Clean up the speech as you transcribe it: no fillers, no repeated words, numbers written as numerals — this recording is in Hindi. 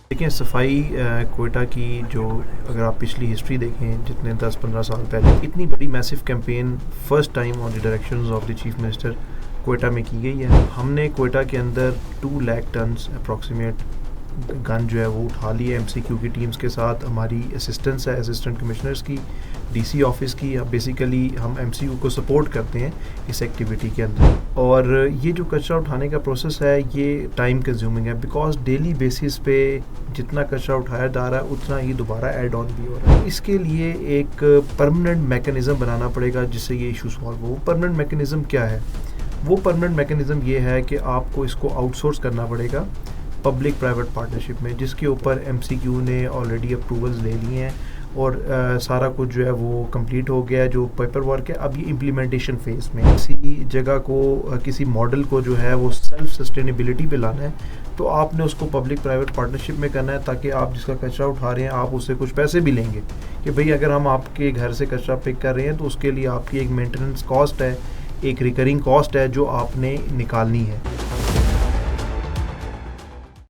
देखिए सफाई कोयटा की जो अगर आप पिछली हिस्ट्री देखें जितने 10-15 साल पहले इतनी बड़ी massive campaign first time on the directions of the chief minister Quetta में की गई है। हमने कोयटा के अंदर 2 लाख टन्स अप्रॉक्सीमेट गन जो है वो उठा ली है एमसीक्यू की टीम्स के साथ। हमारी असिस्टेंस है असिस्टेंट कमिश्नर्स की, डीसी ऑफिस की। अब बेसिकली हम एमसीक्यू को सपोर्ट करते हैं इस एक्टिविटी के अंदर। और ये जो कचरा उठाने का प्रोसेस है ये टाइम कंज्यूमिंग है, बिकॉज डेली बेसिस पे जितना कचरा उठाया जा रहा है उतना ही दोबारा ऐड ऑन भी हो रहा है। इसके लिए एक परमानेंट मैकेनिज़्म बनाना पड़ेगा जिससे ये इशू सॉल्व हो। परमानेंट मैकेनिज़्म क्या है? वो परमानेंट मैकेनिज़्म ये है कि आपको इसको आउटसोर्स करना पड़ेगा पब्लिक प्राइवेट पार्टनरशिप में, जिसके ऊपर एमसीक्यू ने ऑलरेडी अप्रूवल्स ले लिए हैं और सारा कुछ जो है वो कंप्लीट हो गया है। जो पेपर वर्क है अब ये इम्प्लीमेंटेशन फेज़ में। किसी जगह को किसी मॉडल को जो है वो सेल्फ सस्टेनेबिलिटी पे लाना है तो आपने उसको पब्लिक प्राइवेट पार्टनरशिप में करना है, ताकि आप जिसका कचरा उठा रहे हैं आप उससे कुछ पैसे भी लेंगे कि भाई अगर हम आपके घर से कचरा पिक कर रहे हैं तो उसके लिए आपकी एक मेंटेनेंस कॉस्ट है, एक रिकरिंग कॉस्ट है जो आपने निकालनी है।